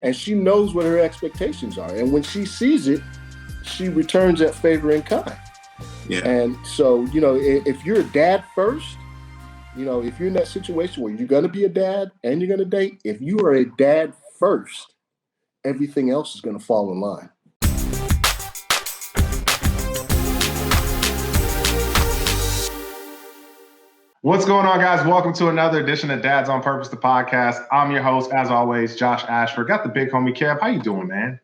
and she knows what her expectations are. And when she sees it, she returns that favor in kind. Yeah. And so, if you're a dad first, if you're in that situation where you're going to be a dad and you're going to date, if you are a dad first, everything else is going to fall in line. What's going on, guys? Welcome to another edition of Dads on Purpose, the podcast. I'm your host, as always, Josh Ashford. Got the big homie Kev. How you doing, man?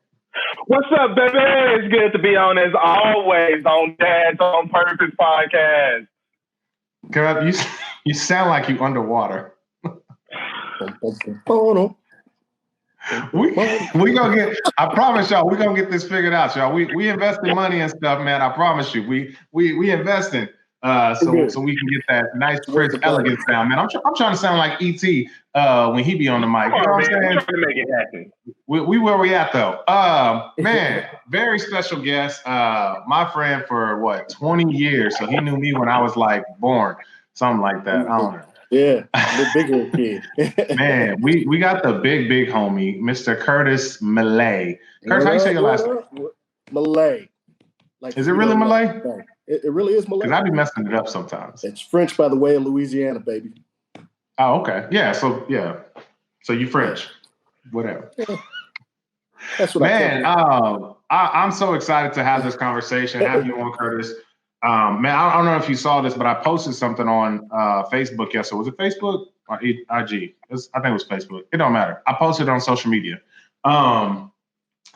What's up, baby? It's good to be on, as always, on Dads on Purpose podcast. Kev, you sound like you underwater. we gonna get. I promise y'all, we gonna get this figured out, y'all. We invested money and stuff, man. I promise you, we investing. So we can get that nice, crisp, elegant sound, man. I'm trying to sound like E.T. When he be on the mic. You know what I'm saying? We're trying to make it happen. We where we at though? Man, very special guest. My friend for 20 years. So he knew me when I was like born, something like that. I don't know. Yeah, the bigger kid. Man, we got the big homie, Mr. Curtis Malay. Curtis, how you say your last name? Malay. Is it really Malay? It really is Malay. Because I be messing it up sometimes. It's French by the way of Louisiana, baby. Oh, okay. Yeah. So you French, whatever. Yeah. That's what I'm so excited to have this conversation. Have you on, Curtis? Man, I don't know if you saw this, but I posted something on Facebook yesterday. Was it Facebook or IG? I think it was Facebook. It don't matter. I posted it on social media.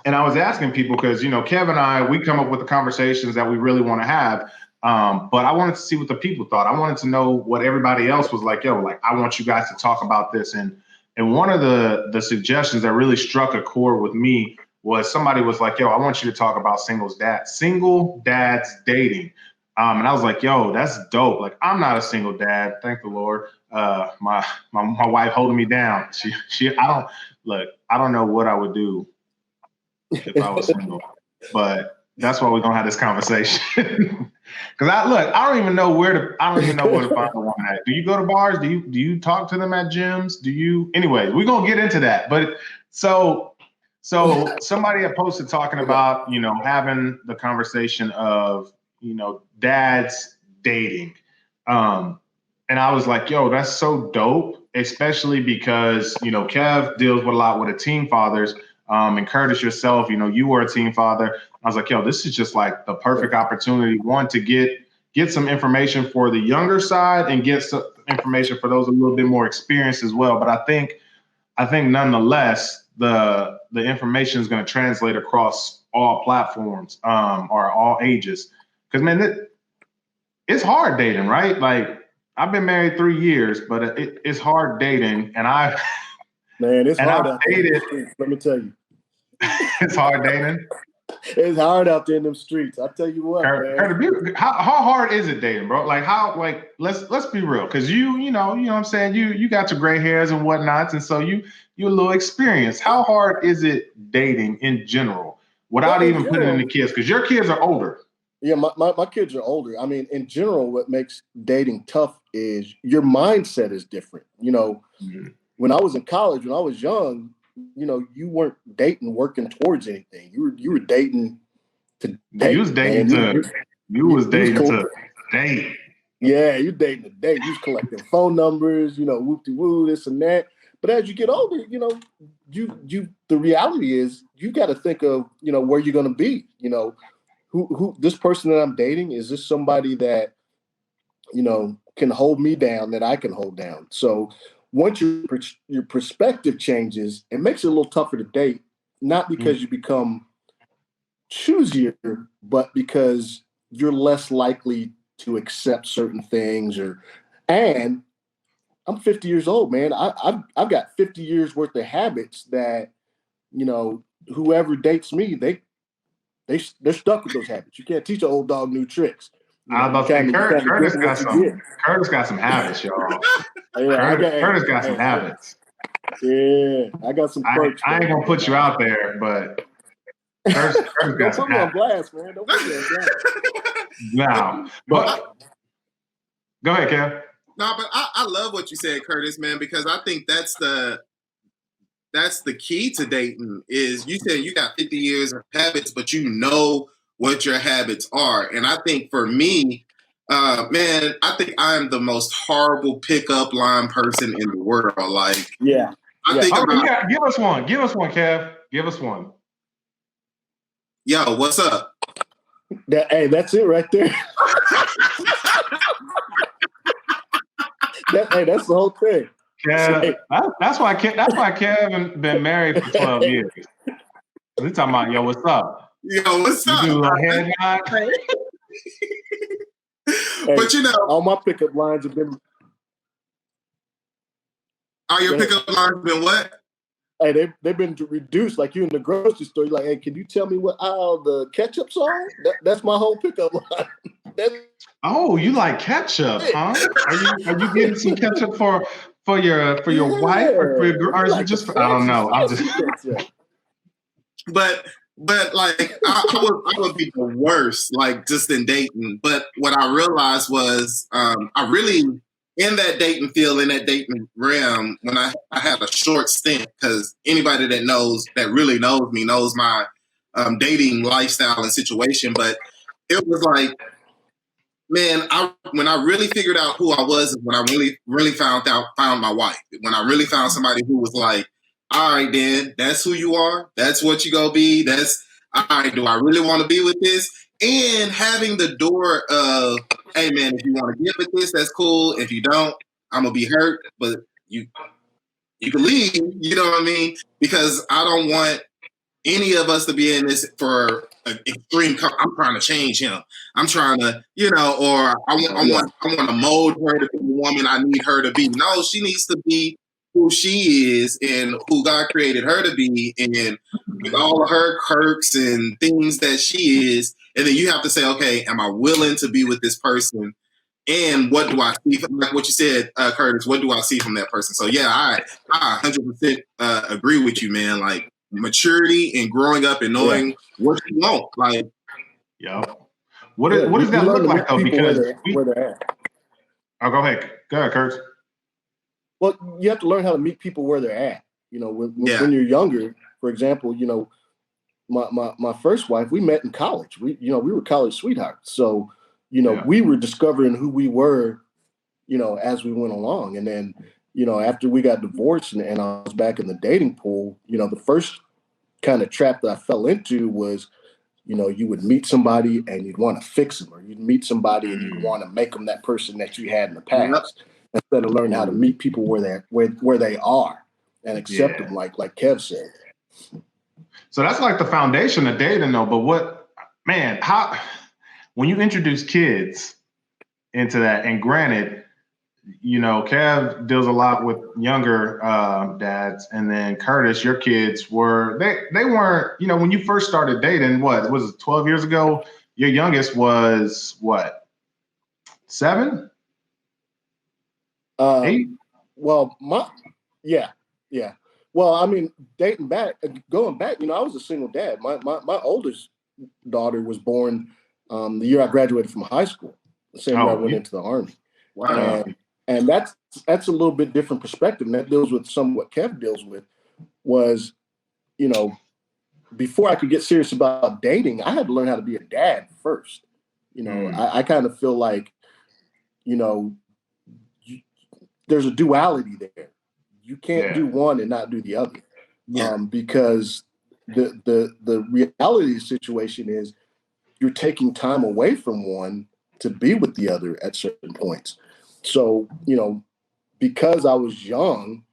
And I was asking people because, Kev and I, we come up with the conversations that we really want to have. But I wanted to see what the people thought. I wanted to know what everybody else was like. I want you guys to talk about this. And one of the suggestions that really struck a chord with me was somebody was like, I want you to talk about single dads dating. And I was like, that's dope. Like, I'm not a single dad. Thank the Lord. My wife holding me down. I don't know what I would do if I was single, but that's why we're gonna have this conversation. Because I don't even know where to find a woman at. Do you go to bars? Do you talk to them at gyms? Anyways, we're gonna get into that. But so somebody had posted talking about having the conversation of dads dating, and I was like, that's so dope, especially because Kev deals with a lot with the teen fathers. And Curtis, yourself, you were a teen father. I was like, this is just like the perfect opportunity, one, to get some information for the younger side and get some information for those a little bit more experienced as well. But I think nonetheless, the information is going to translate across all platforms or all ages. Because, man, it's hard dating, right? Like, I've been married 3 years, but it's hard dating. And it's hard out there. Let me tell you. It's hard dating. It's hard out there in them streets. I tell you what, man. How hard is it dating, bro? Let's be real, because you know what I'm saying, you got your gray hairs and whatnots, and so you're a little experienced. How hard is it dating in general, without even putting in the kids? Because your kids are older. Yeah, my kids are older. I mean, in general, what makes dating tough is your mindset is different. When I was in college, when I was young, you weren't dating working towards anything. You were dating to date. You was dating to date. Yeah, you dating to date. You was collecting phone numbers, whoop-de-woo, this and that. But as you get older, the reality is you got to think of, where you're going to be. Who this person that I'm dating, is this somebody that, can hold me down, that I can hold down? So once your perspective changes, it makes it a little tougher to date, not because you become choosier, but because you're less likely to accept certain things. And I'm 50 years old, man. I've got 50 years worth of habits that, whoever dates me, they're stuck with those habits. You can't teach an old dog new tricks. I was about to say, Curtis got some habits, y'all. Curtis got some habits. Yeah, I got some quirks. I ain't gonna put you out there, but Curtis got some habits. Don't put me on blast, man. Don't put me on blast. No, but go ahead, Kev. No, but I love what you said, Curtis, man, because I think that's the that's the key to dating. Is you said you got 50 years of habits, but you know what your habits are. And I think for me, man, I think I am the most horrible pickup line person in the world. Like, Yeah. I think about, yeah, give us one, Kev. Give us one. Yo, what's up? Hey, that's it right there. That's the whole thing. Kev, that's why Kevin been married for 12 years. We talking about, yo, what's up? Yo, what's up? You do a little head nod. But you know, all my pickup lines have been. All your pickup lines been what? Hey, they've been reduced. Like you in the grocery store, you're like, hey, can you tell me what aisle the ketchup's on? That's my whole pickup line. Oh, you like ketchup, huh? Are you getting some ketchup for your wife or for your girl? Or is it just for, I don't know. I'm just. But like I would be the worst, like just in dating. But what I realized was I really in that dating field, in that dating realm, when I had a short stint, because anybody that really knows me knows my dating lifestyle and situation. But it was like, man, when I really figured out who I was, when I really found my wife, when I really found somebody who was like, all right, Dan, that's who you are. That's what you gonna be. That's all right. Do I really want to be with this? And having the door of, hey, man, if you want to get with this, that's cool. If you don't, I'm gonna be hurt. But you can leave. You know what I mean? Because I don't want any of us to be in this for an extreme. I'm trying to change him. I'm trying to, or I want to mold her to be the woman I need her to be. No, she needs to be who she is and who God created her to be, and with all of her quirks and things that she is. And then you have to say, okay, am I willing to be with this person? And what do I see from, like what you said, Curtis, what do I see from that person? So yeah, I 100% agree with you, man. Like maturity and growing up and knowing what you want. Like, what does that look like though? Because where they're at. Oh, go ahead, Curtis. Well, you have to learn how to meet people where they're at. When you're younger, for example, my first wife, we met in college. We were college sweethearts. So, we were discovering who we were, as we went along. And then, after we got divorced and I was back in the dating pool, the first kind of trap that I fell into was, you would meet somebody and you'd want to fix them, or you'd meet somebody and you'd want to make them that person that you had in the past. Instead of learning how to meet people where they are and accept them, like Kev said. So that's like the foundation of dating, though. But when you introduce kids into that, and granted, Kev deals a lot with younger dads, and then Curtis, your kids were they weren't, when you first started dating, what was it, 12 years ago? Your youngest was what, 7? 8? Well, yeah. Well, I mean, going back, I was a single dad. My oldest daughter was born the year I graduated from high school, the same year I went into the Army. Wow. And that's a little bit different perspective. And that deals with some of what Kev deals with was, before I could get serious about dating, I had to learn how to be a dad first. I kind of feel like, there's a duality there. You can't do one and not do the other. Because the reality of the situation is you're taking time away from one to be with the other at certain points. So, because I was young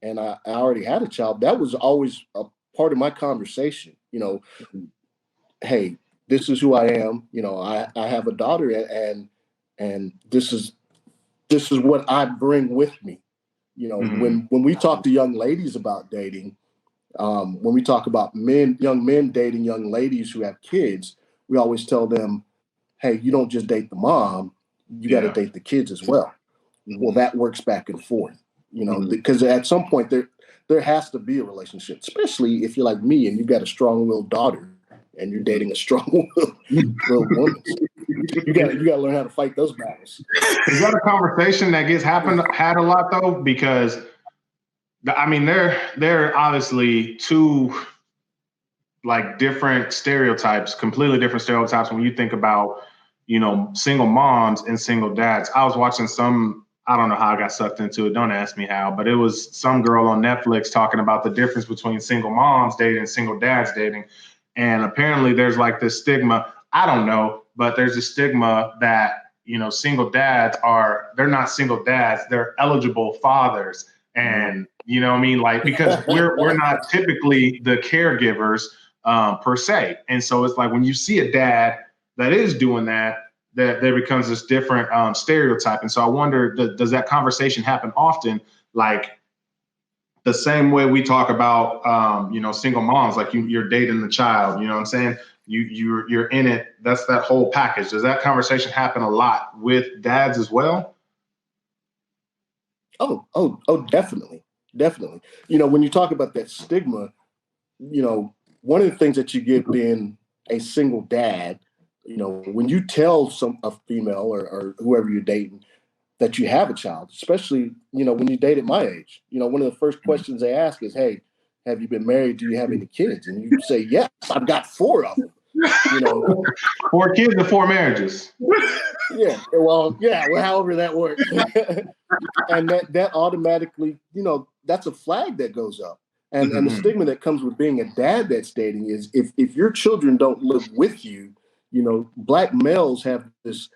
and I already had a child, that was always a part of my conversation. Hey, this is who I am. I have a daughter, and this is what I bring with me. When we talk to young ladies about dating, when we talk about young men dating young ladies who have kids, we always tell them, hey, you don't just date the mom, you got to date the kids as well. Well, that works back and forth, because at some point there has to be a relationship, especially if you're like me and you've got a strong-willed daughter and you're dating a strong-willed woman. You got to learn how to fight those battles. Is that a conversation that gets had a lot though? Because I mean, they're obviously two like different stereotypes, completely different stereotypes when you think about, single moms and single dads. I was watching I don't know how I got sucked into it. Don't ask me how, but it was some girl on Netflix talking about the difference between single moms dating and single dads dating. And apparently there's like this stigma. I don't know, but there's a stigma that, single dads they're not single dads, they're eligible fathers. And you know what I mean? Like, because we're not typically the caregivers per se. And so it's like when you see a dad that is doing that there becomes this different stereotype. And so I wonder, does that conversation happen often? Like the same way we talk about, single moms, like you're dating the child, you know what I'm saying? You're in it. That's that whole package. Does that conversation happen a lot with dads as well? Oh, definitely. Definitely. When you talk about that stigma, one of the things that you get being a single dad, when you tell a female or whoever you're dating that you have a child, especially, when you date at my age, one of the first questions they ask is, hey, have you been married? Do you have any kids? And you say, yes, I've got 4 of them. 4 kids and 4 marriages. Yeah. Well, however that works. And that automatically, that's a flag that goes up. And the stigma that comes with being a dad that's dating is if your children don't live with you, Black males have this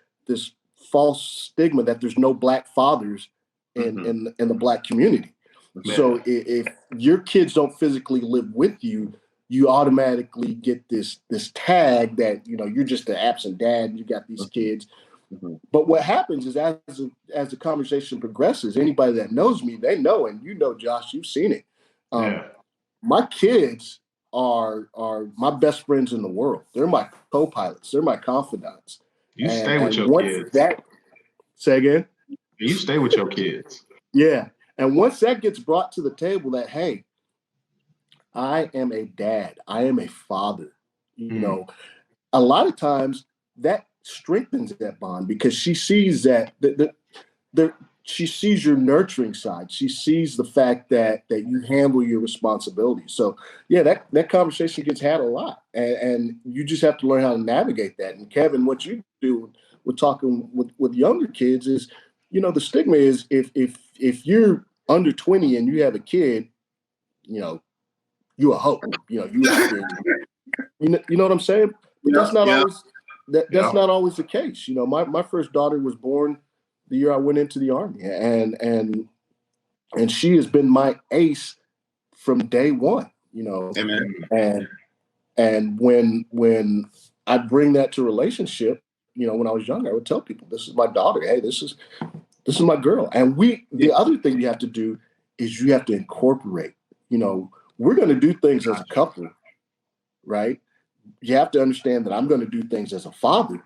false stigma that there's no Black fathers in the Black community. Man. So if your kids don't physically live with you, you automatically get this tag that you're just an absent dad and you got these kids. But what happens is as the conversation progresses, anybody that knows me, they know, and Josh, you've seen it. My kids are my best friends in the world. They're my co-pilots. They're my confidants. You stay with your kids. Say again? You stay with your kids. Yeah. And once that gets brought to the table that, hey, I am a dad, I am a father, a lot of times that strengthens that bond because she sees that she sees your nurturing side. She sees the fact that you handle your responsibilities. So yeah, that conversation gets had a lot, and you just have to learn how to navigate that. And Kevin, what you do with talking with younger kids is, the stigma is if you're under 20 and you have a kid, you a hoe. You know what I'm saying? But that's not always that's not always the case. My first daughter was born the year I went into the Army, and she has been my ace from day one. Amen. And when I bring that to relationship, when I was younger, I would tell people, "This is my daughter. Hey, this is my girl." And the other thing you have to do is you have to incorporate. We're going to do things as a couple, right? You have to understand that I'm going to do things as a father,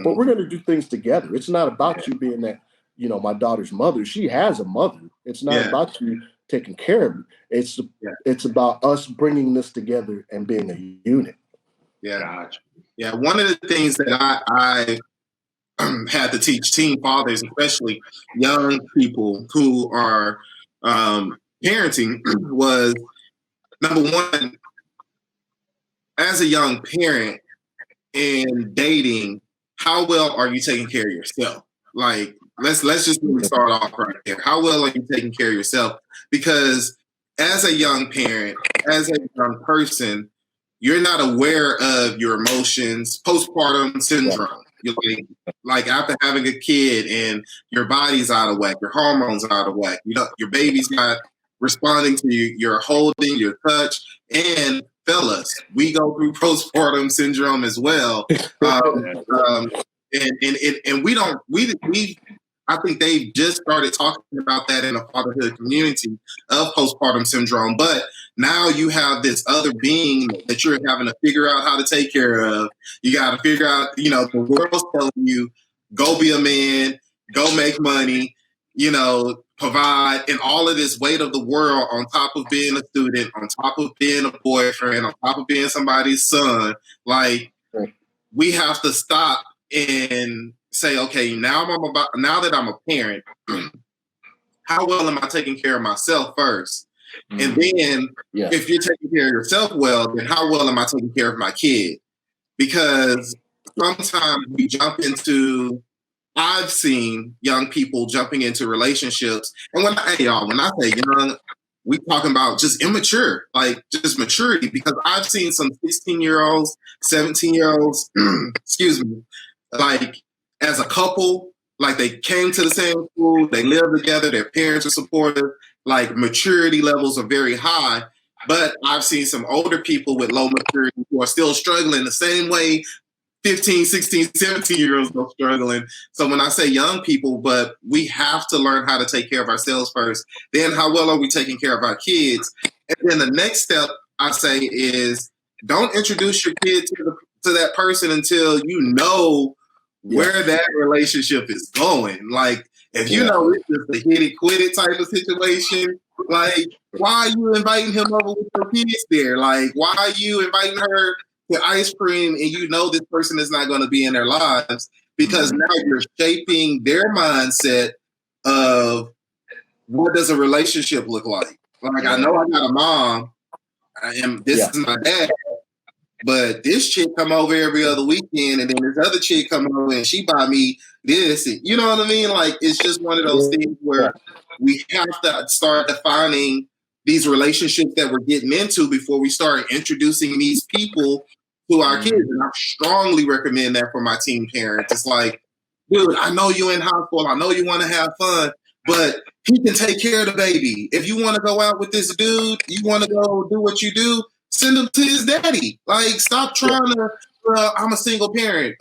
but we're going to do things together. It's not about you being that, my daughter's mother. She has a mother. It's not about you taking care of me. It's about us bringing this together and being a unit. Yeah. Yeah. One of the things that I had to teach teen fathers, especially young people who are parenting, was number one, as a young parent and dating, how well are you taking care of yourself? Like, let's just start off right there. How well are you taking care of yourself? Because as a young parent, as a young person, you're not aware of your emotions, postpartum syndrome. You're like after having a kid and your body's out of whack, your hormones are out of whack. Your baby's not responding to your holding, your touch, and fellas, we go through postpartum syndrome as well. And I think they've just started talking about that in the fatherhood community of postpartum syndrome. But now you have this other being that you're having to figure out how to take care of. You got to figure out, the world's telling you, go be a man, go make money, provide, and all of this weight of the world on top of being a student, on top of being a boyfriend, on top of being somebody's son. Like, we have to stop and say, okay, now that I'm a parent, how well am I taking care of myself first? Mm. And then Yes. if you're taking care of yourself well, then how well am I taking care of my kid? Because sometimes we jump into, I've seen young people jumping into relationships. And when I say young, we talking about just immature, like just maturity, because I've seen some 16-year-olds, 17-year-olds, excuse me, like as a couple, like they came to the same school, they live together, their parents are supportive, like maturity levels are very high. But I've seen some older people with low maturity who are still struggling the same way 15, 16, 17-year-olds are struggling. So when I say young people, but we have to learn how to take care of ourselves first. Then how well are we taking care of our kids? And then the next step I say is don't introduce your kid to that person until you know where that relationship is going. Like if you know it's just a hit it, quit it type of situation, like why are you inviting him over with your kids there? Like why are you inviting her to ice cream and you know this person is not going to be in their lives? Because now you're shaping their mindset of what does a relationship look like? Like I know I got a mom and this is my dad, but this chick come over every other weekend and then this other chick come over and she buy me this. And, you know what I mean? Like it's just one of those things where we have to start defining these relationships that we're getting into before we start introducing these people to our kids. And I strongly recommend that for my teen parents. It's like, dude, I know you're in high school. I know you want to have fun, but he can take care of the baby. If you want to go out with this dude, you want to go do what you do, send him to his daddy. Like, stop trying to, I'm a single parent.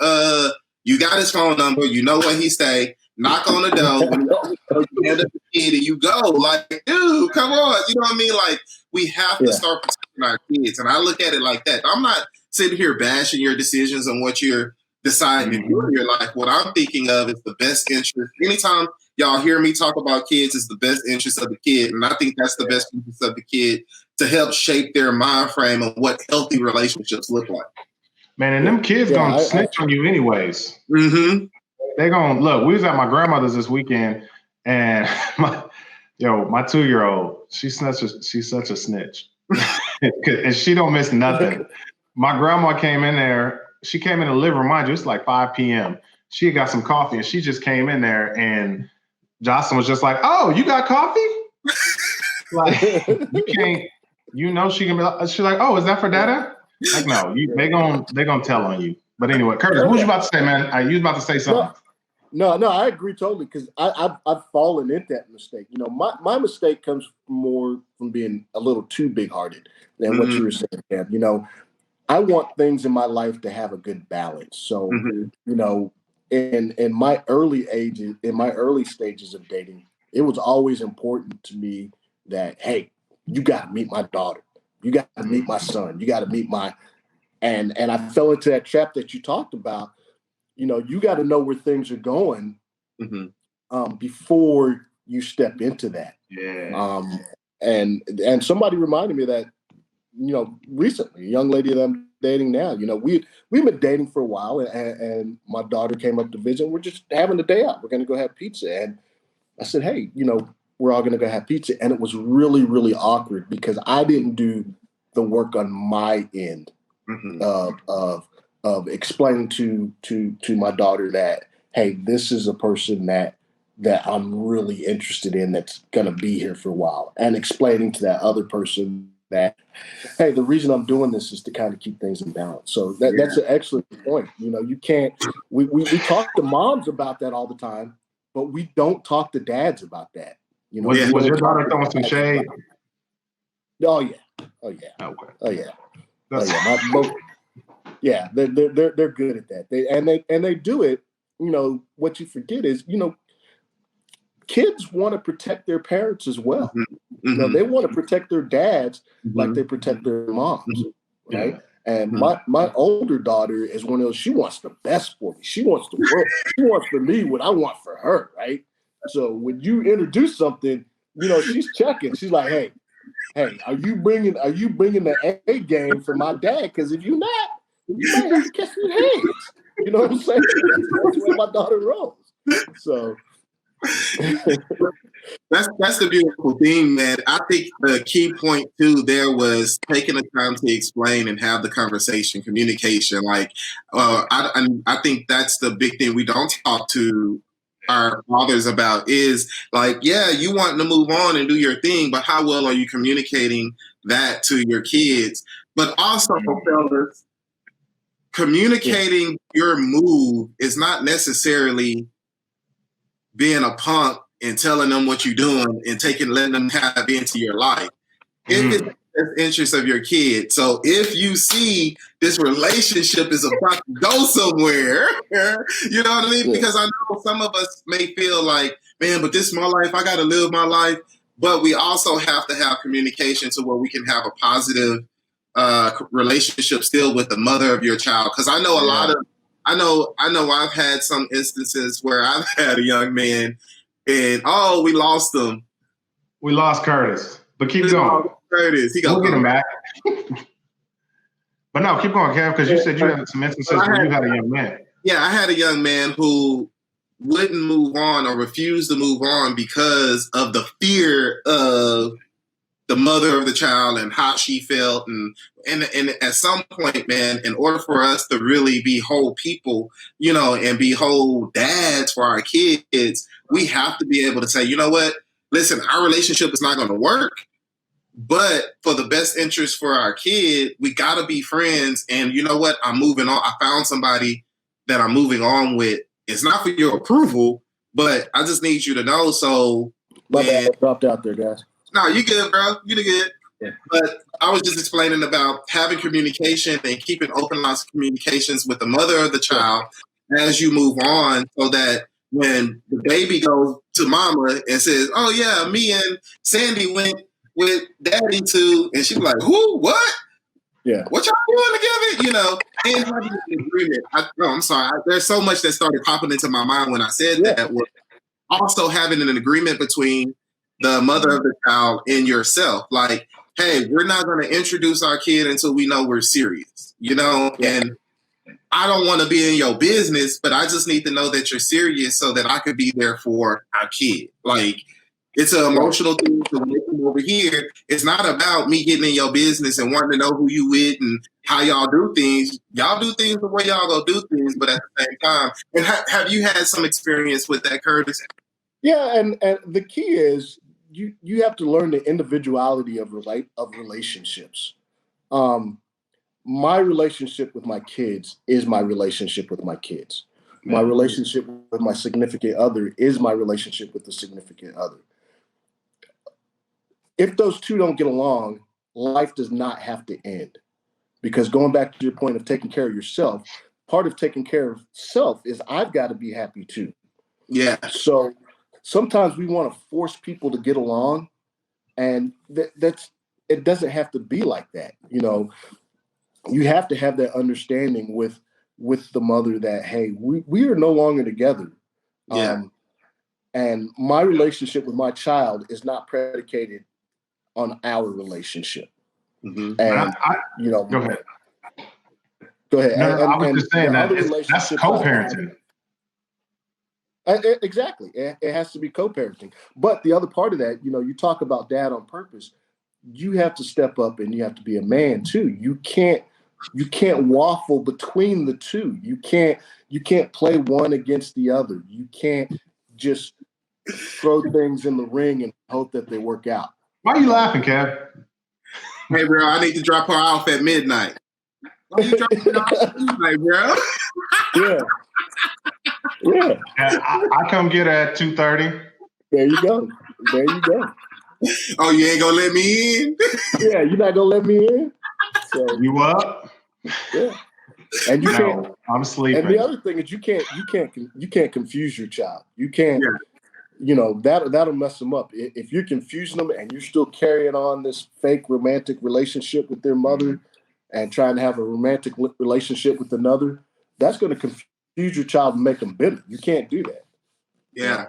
You got his phone number. You know where he stay. Knock on the door. When you hand up the kid and you go. Like, dude, come on. You know what I mean? Like, we have to start protecting our kids. And I look at it like that. I'm not sitting here bashing your decisions on what you're deciding to do in your life. What I'm thinking of is the best interest. Anytime y'all hear me talk about kids, it's the best interest of the kid. And I think that's the best interest of the kid to help shape their mind frame of what healthy relationships look like. Man, and them kids gonna snitch on you anyways. Mm-hmm. They gonna look. We was at my grandmother's this weekend, and my 2-year-old, she's such a snitch, and she don't miss nothing. My grandma came in there. She came in the living room. Mind you, it's like 5 p.m. She had got some coffee, and she just came in there, and Jocelyn was just like, "Oh, you got coffee?" Like you can't. You know she can be. She's like, "Oh, is that for Dada?" Like, no, they gonna tell on you. But anyway, Curtis, what was you about to say, man? You was about to say something. No, I agree totally because I've fallen into that mistake. You know, my mistake comes more from being a little too big-hearted than what you were saying, Cam. You know, I want things in my life to have a good balance. So, you know, in my early stages of dating, it was always important to me that, hey, you got to meet my daughter. You got to meet my son. You got to meet and I fell into that trap that you talked about. You know, you got to know where things are going before you step into that. Yeah. And somebody reminded me of that, you know, recently, a young lady that I'm dating now. You know, we've been dating for a while, and my daughter came up to visit. We're just having a day out. We're going to go have pizza, and I said, hey, you know, we're all going to go have pizza. And it was really, really awkward because I didn't do the work on my end of explaining to my daughter that, hey, this is a person that I'm really interested in that's going to be here for a while, and explaining to that other person that, hey, the reason I'm doing this is to kind of keep things in balance. So that's an excellent point. You know, you can't. We talk to moms about that all the time, but we don't talk to dads about that. You know, was your daughter throwing some shade? Oh yeah. They're good at that. They do it. You know, what you forget is, you know, kids want to protect their parents as well. You know, they want to protect their dads like they protect their moms, right? And my older daughter is one of those. She wants the best for me. She wants the world. She wants for me what I want for her, right? So when you introduce something, you know, she's checking. She's like, hey, are you bringing the A game for my dad? Because if you're not, you might have to catch your hands. You know what I'm saying? That's the way my daughter rolls. So That's the beautiful thing, man. I think the key point too there was taking the time to explain and have the conversation, communication. Like, I think that's the big thing we don't talk to our fathers about is like, yeah, you want to move on and do your thing, but how well are you communicating that to your kids? But also, fellas, communicating your move is not necessarily being a punk and telling them what you're doing and letting them have into your life. If it's in the best interest of your kid. So if you see this relationship is about to go somewhere, you know what I mean? Yeah. Because I know some of us may feel like, man, but this is my life. I got to live my life. But we also have to have communication to where we can have a positive relationship still with the mother of your child. Because I know a lot of, I know I've had some instances where I've had a young man and, we lost him. We lost Curtis, but keep going. Curtis, we'll get him back. But no, keep going, Kev, because you said you had some instances where you had a young man. Yeah, I had a young man who wouldn't move on or refused to move on because of the fear of the mother of the child and how she felt. And at some point, man, in order for us to really be whole people, you know, and be whole dads for our kids, we have to be able to say, you know what, listen, our relationship is not going to work, but for the best interest for our kid, we got to be friends. And you know what, I'm moving on. I found somebody that I'm moving on with. It's not for your approval, but I just need you to know. So, my bad, dropped out there, guys. No, you good, bro. You good. Yeah. But I was just explaining about having communication and keeping open lines of communications with the mother of the child as you move on, so that when the baby goes to mama and says, "Oh yeah, me and Sandy went with daddy to," and she's like, "Who? What? Yeah. What y'all doing together?" You know, and having an agreement. I'm sorry. There's so much that started popping into my mind when I said that. Was also having an agreement between the mother of the child and yourself. Like, hey, we're not going to introduce our kid until we know we're serious, you know? And I don't want to be in your business, but I just need to know that you're serious so that I could be there for our kid. Like, it's an emotional thing to make them over here. It's not about me getting in your business and wanting to know who you with and how y'all do things. Y'all do things the way y'all go do things, but at the same time. And have you had some experience with that, Curtis? Yeah, and the key is, you have to learn the individuality of relationships. My relationship with my kids is my relationship with my kids. My relationship with my significant other is my relationship with the significant other. If those two don't get along, life does not have to end. Because going back to your point of taking care of yourself, part of taking care of self is I've got to be happy too. Yeah. So sometimes we want to force people to get along, and that's it doesn't have to be like that. You know, you have to have that understanding with the mother that, hey, we are no longer together. Yeah. And my relationship with my child is not predicated on our relationship. Mm-hmm. And you know, go ahead. No, I was just saying that's co-parenting. Exactly. It has to be co-parenting. But the other part of that, you know, you talk about dad on purpose. You have to step up and you have to be a man too. You can't waffle between the two. You can't play one against the other. You can't just throw things in the ring and hope that they work out. Why are you laughing, Kev? Hey, bro, I need to drop her off at midnight. Why you dropping her off at midnight, bro? Yeah. I come get her at 2:30. There you go. Oh, you ain't gonna let me in? Yeah, you're not gonna let me in. So, you up? Yeah. And you can't. I'm sleeping. And the other thing is you can't confuse your child. You can't. Yeah. You know, that'll mess them up. If you're confusing them and you're still carrying on this fake romantic relationship with their mother and trying to have a romantic relationship with another, that's going to confuse your child and make them bitter. You can't do that. Yeah.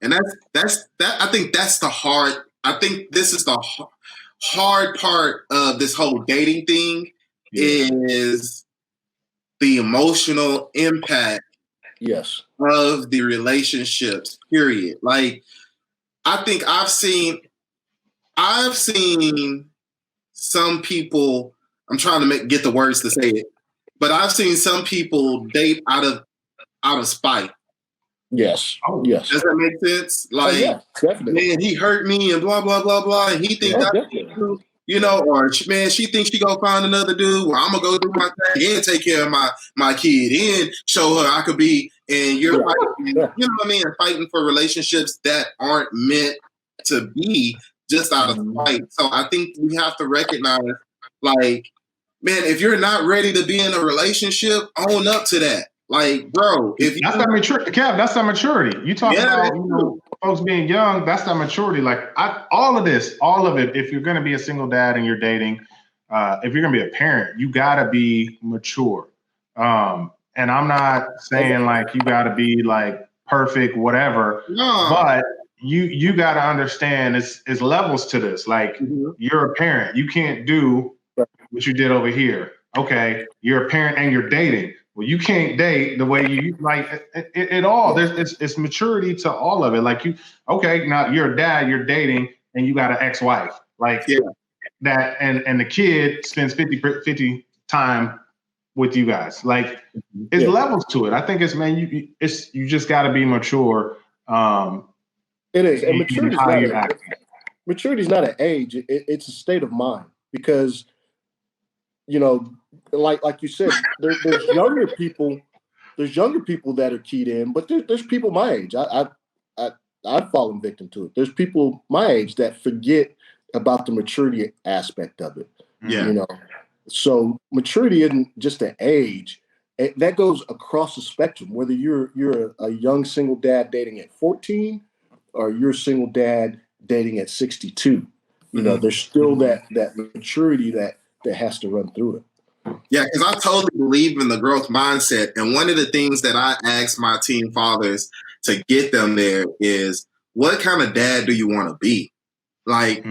And that's I think that's the hard. I think this is the hard part of this whole dating thing is the emotional impact Yes. of the relationships, period. Like, I think I've seen some people, I'm trying to get the words to say it, but I've seen some people date out of spite. Yes. Oh. Yes. Does that make sense? Like, yeah, definitely. man, he hurt me and blah, blah, blah, blah. And he thinks Definitely. you know, or man, she thinks she gonna find another dude. Well, I'm gonna go do my thing and take care of my kid and show her I could be. And you're fighting, you know what I mean? Fighting for relationships that aren't meant to be just out of spite. So I think we have to recognize, like, man, if you're not ready to be in a relationship, own up to that. Like, bro, if that's that maturity, Kev. That's that maturity. You talk about folks being young. That's that maturity. Like all of it. If you're going to be a single dad and you're dating, if you're going to be a parent, you got to be mature. And I'm not saying like you got to be like perfect, whatever. No. But you got to understand it's levels to this. Like you're a parent, you can't do what you did over here. Okay, you're a parent and you're dating. Well, you can't date the way you like it all. It's maturity to all of it. Like now you're a dad, you're dating, and you got an ex-wife. Like that, and the kid spends 50 time with you guys. Like it's levels to it. I think you just got to be mature. It is, and maturity is not an age. It's a state of mind because, you know, like you said, there's younger people. There's younger people that are keyed in, but there's people my age. I've fallen victim to it. There's people my age that forget about the maturity aspect of it. Yeah, you know. So maturity isn't just an age. That goes across the spectrum. Whether you're a young single dad dating at 14, or you're a single dad dating at 62. You know, there's still that maturity that has to run through it. Yeah, because I totally believe in the growth mindset. And one of the things that I ask my teen fathers to get them there is, what kind of dad do you want to be? Like,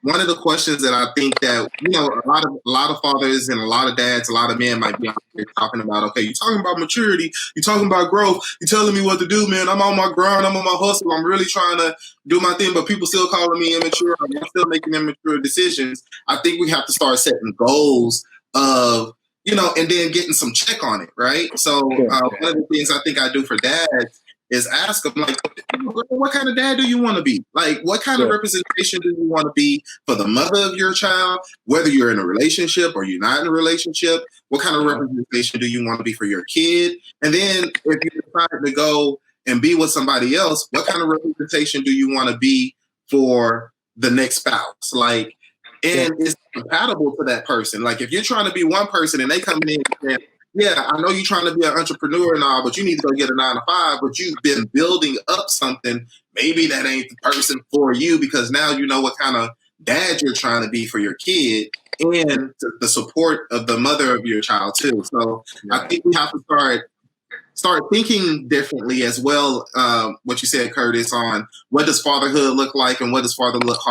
one of the questions that I think that, you know, a lot of fathers and a lot of dads, a lot of men might be out here talking about, okay, you're talking about maturity, you're talking about growth, you're telling me what to do, man. I'm on my grind, I'm on my hustle, I'm really trying to do my thing, but people still calling me immature, I'm still making immature decisions. I think we have to start setting goals of, you know, and then getting some check on it, right? So one of the things I think I do for dads is ask them, like, what kind of dad do you want to be? Like, what kind of representation do you want to be for the mother of your child, whether you're in a relationship or you're not in a relationship? What kind of representation do you want to be for your kid? And then if you decide to go and be with somebody else, what kind of representation do you want to be for the next spouse? Like, and it's compatible to that person. Like, if you're trying to be one person and they come in and, yeah, I know you're trying to be an entrepreneur and all, but you need to go get a 9-to-5, but you've been building up something. Maybe that ain't the person for you, because now you know what kind of dad you're trying to be for your kid and the support of the mother of your child too. So I think we have to start thinking differently as well. What you said, Curtis, on what does fatherhood look like and what does fatherhood look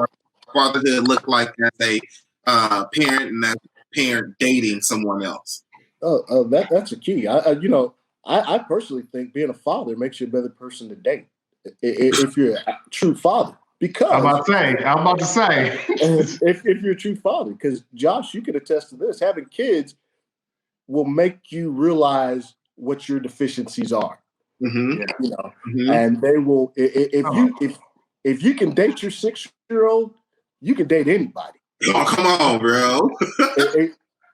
like as a parent and as a parent dating someone else. That's a key. I personally think being a father makes you a better person to date if you're a true father. Because I'm about to say, if you're a true father, because Josh, you could attest to this. Having kids will make you realize what your deficiencies are. Mm-hmm. You know, and they will. If you can date your 6-year-old, you can date anybody. Oh, come on, bro.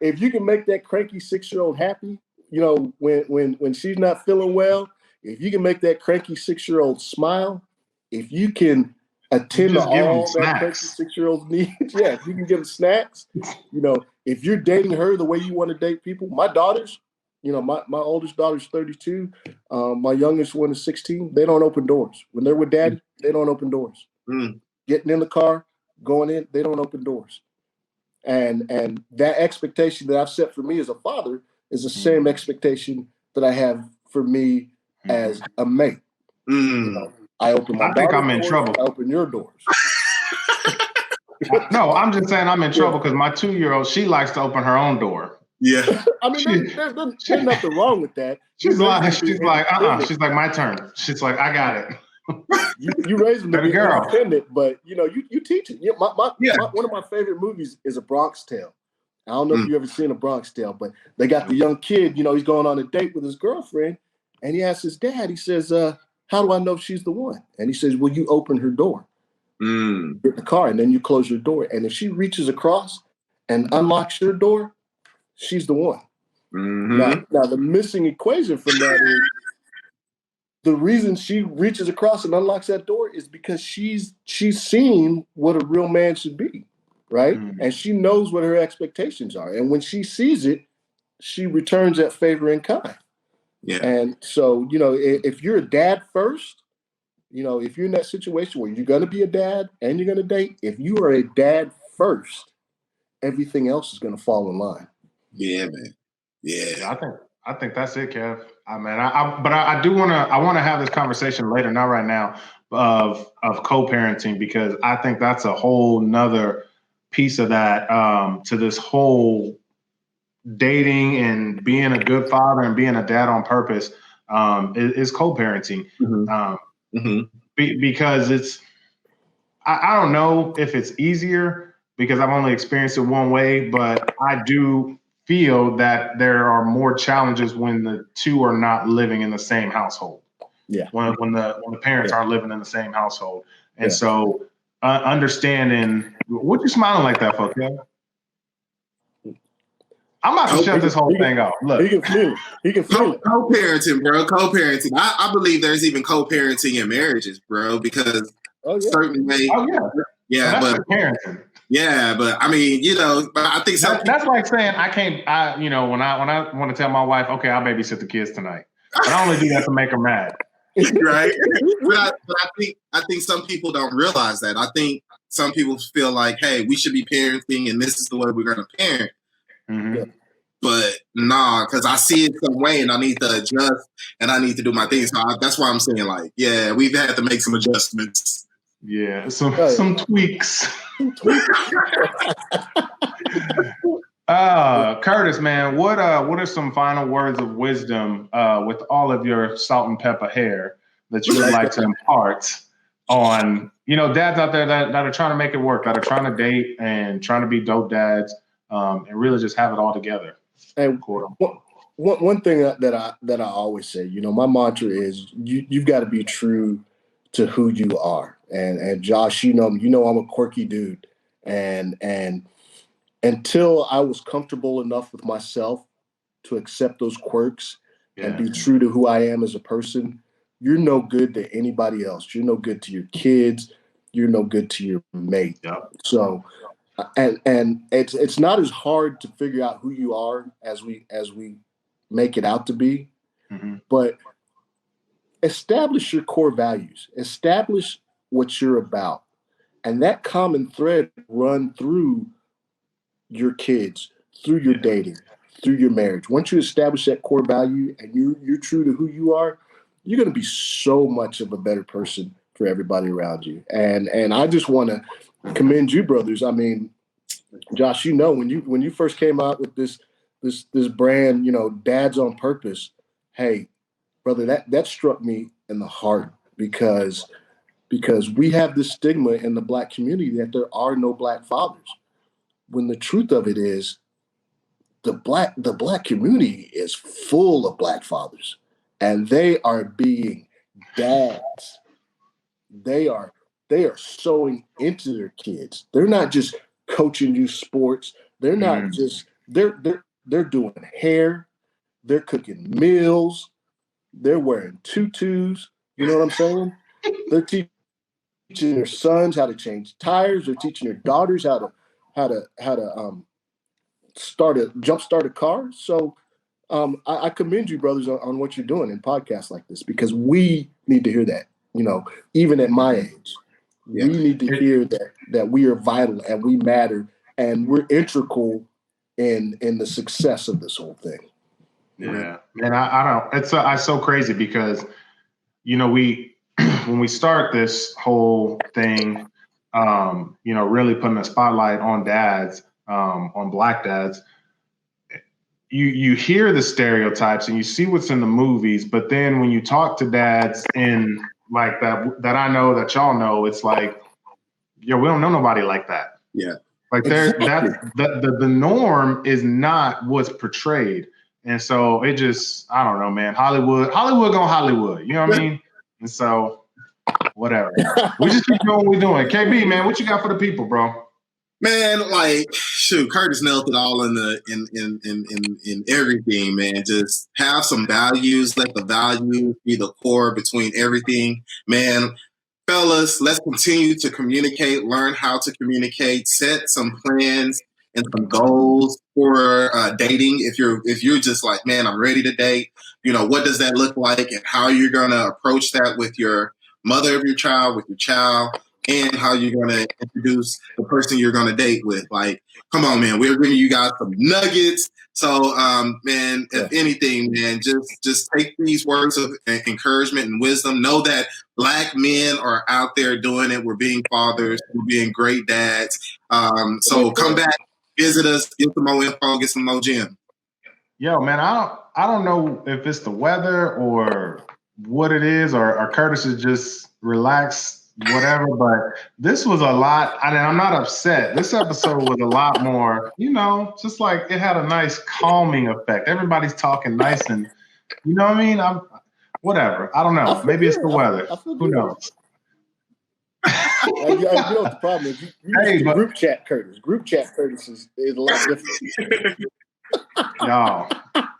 If you can make that cranky 6-year-old happy, you know, when she's not feeling well, if you can make that cranky 6-year-old smile, if you can attend to all that cranky 6-year-old's needs, if you can give them snacks, you know, if you're dating her the way you want to date people, my daughters, you know, my oldest daughter's 32, my youngest one is 16. They don't open doors. When they're with daddy, they don't open doors. Getting in the car, going in, they don't open doors. And that expectation that I've set for me as a father is the same expectation that I have for me as a mate. You know, I open my think I'm in doors, trouble. I open your doors. No, I'm just saying I'm in trouble because my 2-year-old, she likes to open her own door. Yeah. I mean, there's nothing wrong with that. She's like, She's like, my turn. She's like, I got it. You raise them to Baby be girl. independent, but you teach it. You know, Yeah. one of my favorite movies is A Bronx Tale. I don't know if you ever seen A Bronx Tale, but they got the young kid. You know, he's going on a date with his girlfriend, and he asks his dad. He says, "How do I know she's the one?" And he says, "Well, you open her door, get the car, and then you close your door. And if she reaches across and unlocks your door, she's the one." Mm-hmm. Now, the missing equation from that is the reason she reaches across and unlocks that door is because she's seen what a real man should be, right? And she knows what her expectations are. And when she sees it, she returns that favor in kind. Yeah. And so, you know, if you're a dad first, you know, if you're in that situation where you're going to be a dad and you're going to date, if you are a dad first, everything else is going to fall in line. Yeah, man. Yeah. I think that's it, Kev. I do want to have this conversation later, not right now, of co-parenting, because I think that's a whole nother piece of that to this whole dating and being a good father and being a dad on purpose is co-parenting. Because it's I don't know if it's easier because I've only experienced it one way, but I do feel that there are more challenges when the two are not living in the same household. Yeah. When the parents aren't living in the same household. And so understanding what you smiling like that for, Kev? I'm about to shut this whole thing off. Look. He can feel it. He can feel it. Co-parenting, bro. Co-parenting. I believe there's even co-parenting in marriages, bro, because certain way. Oh, yeah. Yeah, so but parenting. Yeah, but I mean, you know, but I think that's like saying you know, when I want to tell my wife, okay, I'll babysit the kids tonight. But I only do that to make her mad. Right? but I think some people don't realize that. I think some people feel like, hey, we should be parenting and this is the way we're gonna parent. Mm-hmm. But nah, because I see it some way and I need to adjust and I need to do my thing. So that's why I'm saying, like, yeah, we've had to make some adjustments. Yeah, some tweaks. Curtis, man, what are some final words of wisdom with all of your salt and pepper hair that you would like to impart on, you know, dads out there that are trying to make it work, that are trying to date and trying to be dope dads, and really just have it all together? And one thing that I always say, you know, my mantra is you've got to be true to who you are. And Josh, you know I'm a quirky dude, and until I was comfortable enough with myself to accept those quirks and be true to who I am as a person, you're no good to anybody else. You're no good to your kids. You're no good to your mate. Yep. So, and it's not as hard to figure out who you are as we make it out to be, but establish your core values. Establish what you're about, and that common thread run through your kids, through your dating, through your marriage. Once you establish that core value and you're true to who you are, you're going to be so much of a better person for everybody around you. And I just want to commend you, brothers. I mean, Josh, you know, when you first came out with this brand, you know, Dads on Purpose, hey, brother, that struck me in the heart because we have this stigma in the Black community that there are no Black fathers. When the truth of it is, the Black community is full of Black fathers, and they are being dads. They are sowing into their kids. They're not just coaching you sports. They're not just they're doing hair. They're cooking meals. They're wearing tutus. You know what I'm saying? They're teaching their sons how to change tires. They're teaching their daughters how to jumpstart a car. So I commend you, brothers, on what you're doing in podcasts like this, because we need to hear that. You know, even at my age, we need to hear that we are vital and we matter and we're integral in the success of this whole thing. Yeah, man, I don't. It's so crazy because, you know, when we start this whole thing, you know, really putting a spotlight on dads, on Black dads, you hear the stereotypes and you see what's in the movies, but then when you talk to dads in like that I know that y'all know, it's like, yo, we don't know nobody like that. Yeah. Like the norm is not what's portrayed. And so it just, I don't know, man. Hollywood gonna Hollywood. You know what I mean? And so whatever. We just keep doing what we're doing. KB, man, what you got for the people, bro? Man, like, shoot, Curtis nailed it all in everything, man. Just have some values, let the values be the core between everything. Man, fellas, let's continue to communicate, learn how to communicate, set some plans and some goals for dating. If you're just like, man, I'm ready to date, you know, what does that look like and how you're gonna approach that with your mother of your child, with your child, and how you're going to introduce the person you're going to date with. Like, come on, man, we're giving you guys some nuggets. So, man, if anything, man, just take these words of encouragement and wisdom. Know that Black men are out there doing it. We're being fathers. We're being great dads. So come back, visit us, get some more info, get some more gems. Yo, man, I don't know if it's the weather or what it is, or Curtis is just relaxed, whatever, but this was a lot. I mean, I'm not upset. This episode was a lot more, you know, just like it had a nice calming effect. Everybody's talking nice and, you know what I mean? Whatever. I don't know. Maybe it's the weather. Who knows? You know what the problem is? Group chat Curtis. Group chat Curtis is a lot different.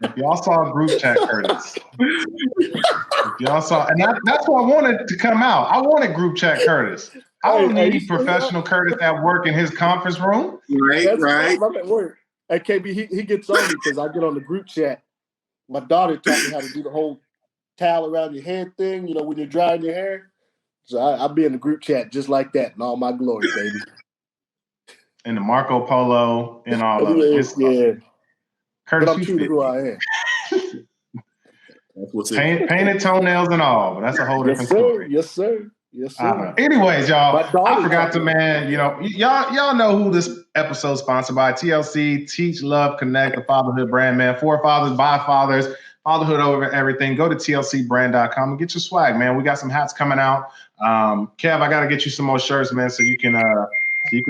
If y'all saw group chat Curtis, if y'all saw, and that's what I wanted to come out. I wanted group chat Curtis. I don't need professional Curtis at work in his conference room. Right. I'm at work. Hey, KB, he gets on me because I get on the group chat. My daughter taught me how to do the whole towel around your head thing, you know, when you're drying your hair. So I'll be in the group chat just like that in all my glory, baby. And the Marco Polo and all of it. Yeah. Curtis, but I'm true to who I am. Painted toenails and all, but that's a whole different story. Yes, sir. Anyways, y'all, I forgot to, man, you know, y'all know who this episode sponsored by. TLC, Teach, Love, Connect, the fatherhood brand, man. For fathers, by fathers, fatherhood over everything. Go to tlcbrand.com and get your swag, man. We got some hats coming out. Kev, I got to get you some more shirts, man, so you can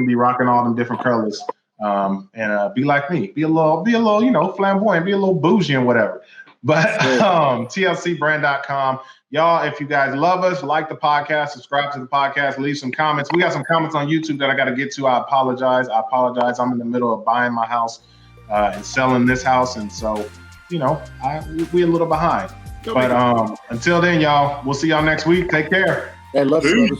be rocking all them different colors. And be like me, be a little, you know, flamboyant, be a little bougie and whatever. But tlcbrand.com. Y'all, if you guys love us, like the podcast, subscribe to the podcast, leave some comments. We got some comments on YouTube that I got to get to. I apologize. I'm in the middle of buying my house and selling this house. And so, you know, we a little behind. But until then, y'all, we'll see y'all next week. Take care. Hey, love you.